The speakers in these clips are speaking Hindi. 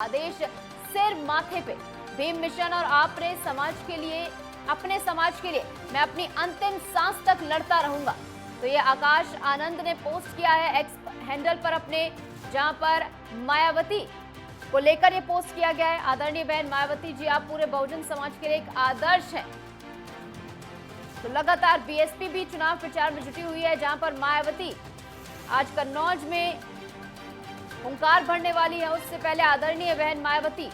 आदेश सिर माथे पे। भीम मिशन और आपने समाज के लिए, अपने समाज के लिए मैं अपनी अंतिम सांस तक लड़ता रहूंगा। तो ये आकाश आनंद ने पोस्ट किया है एक्स हैंडल पर अपने, जहां पर मायावती को लेकर ये पोस्ट किया गया है। आदरणीय बहन मायावती जी, आप पूरे बहुजन समाज के लिए एक आदर्श हैं। तो लगातार बीएसपी भी चुनाव प्रचार में जुटी हुई है, जहां पर मायावती आज कन्नौज में हुंकार भरने वाली है। उससे पहले आदरणीय बहन मायावती,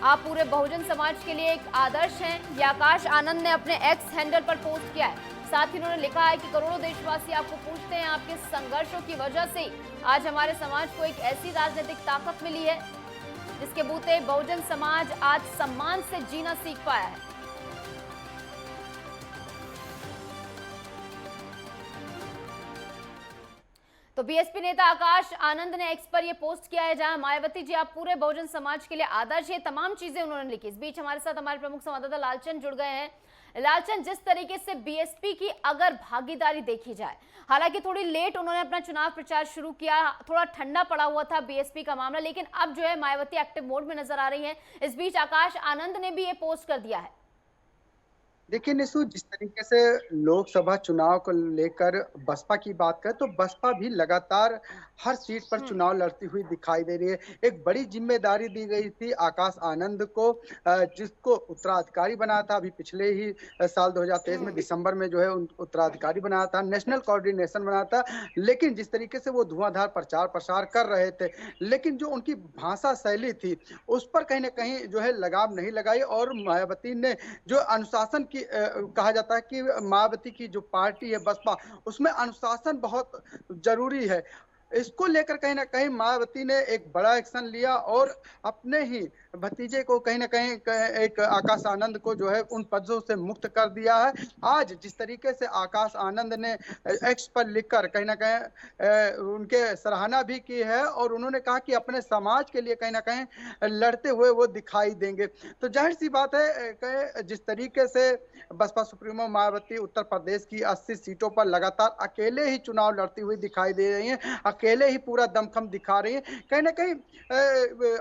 आप पूरे बहुजन समाज के लिए एक आदर्श हैं। ये आकाश आनंद ने अपने एक्स हैंडल पर पोस्ट किया है। साथ ही उन्होंने लिखा है कि करोड़ों देशवासी आपको पूछते हैं, आपके संघर्षों की वजह से आज हमारे समाज को एक ऐसी राजनीतिक ताकत मिली है जिसके बूते बहुजन समाज आज सम्मान से जीना सीख पाया है। तो बीएसपी नेता आकाश आनंद ने एक्स पर यह पोस्ट किया है, जहां मायावती जी आप पूरे बहुजन समाज के लिए आदर्श, ये तमाम चीजें उन्होंने लिखी। इस बीच हमारे साथ हमारे प्रमुख संवाददाता लालचंद जुड़ गए हैं। लालचंद, जिस तरीके से बीएसपी की अगर भागीदारी देखी जाए, हालांकि थोड़ी लेट उन्होंने अपना चुनाव प्रचार शुरू किया, थोड़ा ठंडा पड़ा हुआ था बीएसपी का मामला, लेकिन अब जो है मायावती एक्टिव मोड में नजर आ रही है। इस बीच आकाश आनंद ने भी ये पोस्ट कर दिया है। देखिए निशु, जिस तरीके से लोकसभा चुनाव को लेकर बसपा की बात करें तो बसपा भी लगातार हर सीट पर चुनाव लड़ती हुई दिखाई दे रही है। एक बड़ी जिम्मेदारी दी गई थी आकाश आनंद को, जिसको उत्तराधिकारी बनाया था। अभी पिछले ही साल 2023 में दिसंबर में जो है उत्तराधिकारी बनाया था, नेशनल कोऑर्डिनेशन बनाया था। लेकिन जिस तरीके से वो धुआंधार प्रचार प्रसार कर रहे थे, लेकिन जो उनकी भाषा शैली थी उस पर कहीं ना कहीं जो है लगाम नहीं लगाई। और मायावती ने जो अनुशासन की कहा जाता है कि मायावती की जो पार्टी है बसपा, उसमें अनुशासन बहुत जरूरी है। इसको लेकर कहीं ना कहीं मायावती ने एक बड़ा एक्शन लिया और अपने ही भतीजे को कहीं ना कहीं एक आकाश आनंद को जो है उन पदों से मुक्त कर दिया है। आज जिस तरीके से आकाश आनंद ने एक्स पर लिखकर कहीं ना कहीं उनके सराहना भी की है और उन्होंने कहा कि अपने समाज के लिए कहीं ना कहीं लड़ते हुए वो दिखाई देंगे। तो जाहिर सी बात है, जिस तरीके से बसपा सुप्रीमो मायावती उत्तर प्रदेश की 80 सीटों पर लगातार अकेले ही चुनाव लड़ती हुई दिखाई दे रही हैं, अकेले ही पूरा दमखम दिखा रही है। कहीं ना कहीं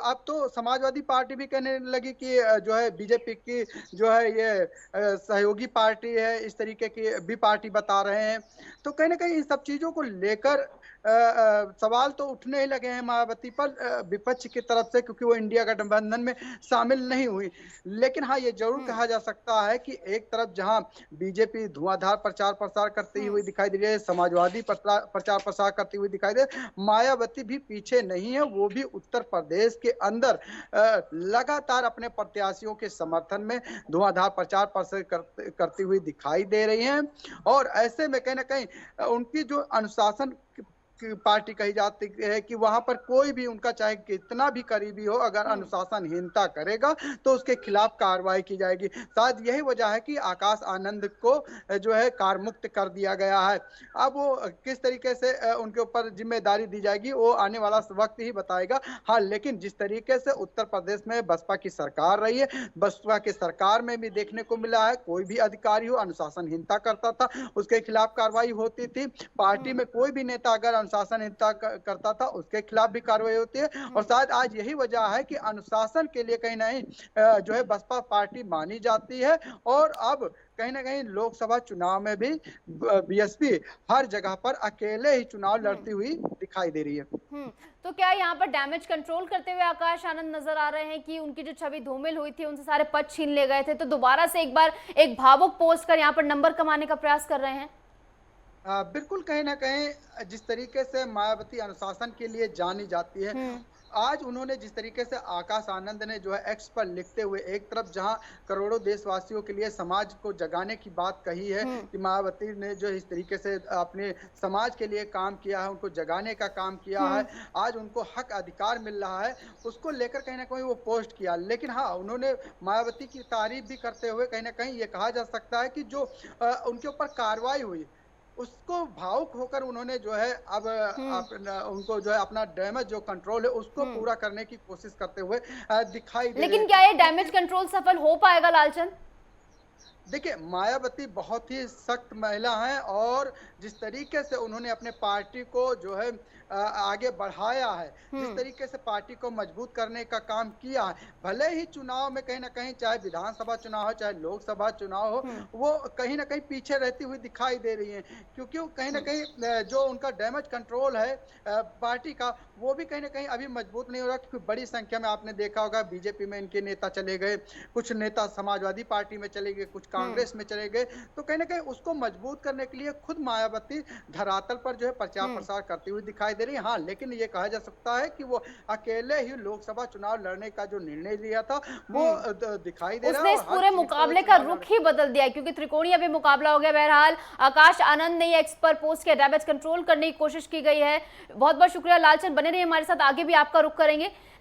अब तो समाजवादी पार्टी भी कहने लगी कि जो है बीजेपी की जो है ये सहयोगी पार्टी है, इस तरीके की भी पार्टी बता रहे हैं। तो कहीं ना कहीं इन सब चीजों को लेकर सवाल तो उठने ही लगे हैं मायावती पर विपक्ष की तरफ से, क्योंकि वो इंडिया गठबंधन में शामिल नहीं हुई। लेकिन हाँ, ये जरूर कहा जा सकता है कि एक तरफ जहां बीजेपी धुआंधार प्रचार प्रसार करती हुई दिखाई दे रही है, समाजवादी प्रचार प्रसार करती हुई दिखाई दे, मायावती भी पीछे नहीं है। वो भी उत्तर प्रदेश के अंदर लगातार अपने प्रत्याशियों के समर्थन में धुआंधार प्रचार प्रसार करती हुई दिखाई दे रही हैं। और ऐसे में कहीं ना कहीं उनकी जो अनुशासन पार्टी कही जाती है कि वहां पर कोई भी उनका चाहे कितना भी करीबी हो, अगर अनुशासनहीनता करेगा तो उसके खिलाफ कार्रवाई की जाएगी। शायद यही वजह है कि आकाश आनंद को जो है कारमुक्त कर दिया गया है। अब वो किस तरीके से उनके ऊपर जिम्मेदारी दी जाएगी वो आने वाला वक्त ही बताएगा। हाँ, लेकिन जिस तरीके से उत्तर प्रदेश में बसपा की सरकार रही है, बसपा की सरकार में भी देखने को मिला है कोई भी अधिकारी हो अनुशासनहीनता करता था उसके खिलाफ कार्रवाई होती थी। पार्टी में कोई भी नेता अगर अनुशासनहीनता करता था उसके खिलाफ भी कार्रवाई होती है। और शायद आज यही वजह है कि अनुशासन के लिए कहीं नहीं जो है बसपा पार्टी मानी जाती है। और अब कहीं ना कहीं लोकसभा चुनाव में भी बीएसपी हर जगह पर अकेले ही चुनाव लड़ती हुई दिखाई दे रही है। तो क्या यहाँ पर डैमेज कंट्रोल करते हुए आकाश आनंद नजर आ रहे हैं कि उनकी जो छवि धूमिल हुई थी, उनसे सारे पद छीन ले गए थे, तो दोबारा से एक बार एक भावुक पोस्ट कर यहाँ पर नंबर कमाने का प्रयास कर रहे हैं? बिल्कुल, कहीं ना कहीं जिस तरीके से मायावती अनुशासन के लिए जानी जाती है, आज उन्होंने जिस तरीके से आकाश आनंद ने जो है एक्स पर लिखते हुए एक तरफ जहां करोड़ों देशवासियों के लिए समाज को जगाने की बात कही है कि मायावती ने जो इस तरीके से अपने समाज के लिए काम किया है, उनको जगाने का काम किया है, आज उनको हक अधिकार मिल रहा है, उसको लेकर कहीं ना कहीं वो पोस्ट किया। लेकिन हाँ, उन्होंने मायावती की तारीफ भी करते हुए कहीं ना कहीं ये कहा जा सकता है कि जो उनके ऊपर कार्रवाई हुई उसको भावुक होकर उन्होंने जो है अब उनको जो है अपना डैमेज जो कंट्रोल है उसको पूरा करने की कोशिश करते हुए दिखाई दे रहे हैं। लेकिन क्या ये डैमेज कंट्रोल सफल हो पाएगा लालचंद? देखिए, मायावती बहुत ही सख्त महिला हैं और जिस तरीके से उन्होंने अपने पार्टी को जो है आगे बढ़ाया है, जिस तरीके से पार्टी को मजबूत करने का काम किया है, भले ही चुनाव में कहीं न कहीं चाहे विधानसभा चुनाव हो, चाहे लोकसभा चुनाव हो, वो कहीं न कहीं पीछे रहती हुई दिखाई दे रही हैं। क्योंकि वो कहीं न कहीं जो उनका डैमेज कंट्रोल है पार्टी का, वो भी कहीं न कहीं अभी मजबूत नहीं हो रहा, क्योंकि बड़ी संख्या में आपने देखा होगा बीजेपी में इनके नेता चले गए, कुछ नेता समाजवादी पार्टी में चले गए, कुछ कांग्रेस में चले गए। तो कहीं न कहीं उसको मजबूत करने के लिए खुद मायावती धरातल पर जो है प्रचार प्रसार करती हुई दिखाई दे रही है। हाँ, लेकिन ये कहा जा सकता है कि वो अकेले ही लोकसभा चुनाव लड़ने का जो निर्णय लिया था, वो दिखाई दे रहा उसने है इस और हर पूरे सीट पर मुकाबले का चुनाव लड़ रुख ही बदल दिया है, क्योंकि त्रिकोणीय भी मुकाबला हो गया। बहरहाल आकाश आनंद ने एक्स पर पोस्ट किया, डैमेज कंट्रोल करने की कोशिश की गई है। बहुत बहुत शुक्रिया लालचंद, बने रहिए हमारे साथ, आगे भी आपका रुख करेंगे।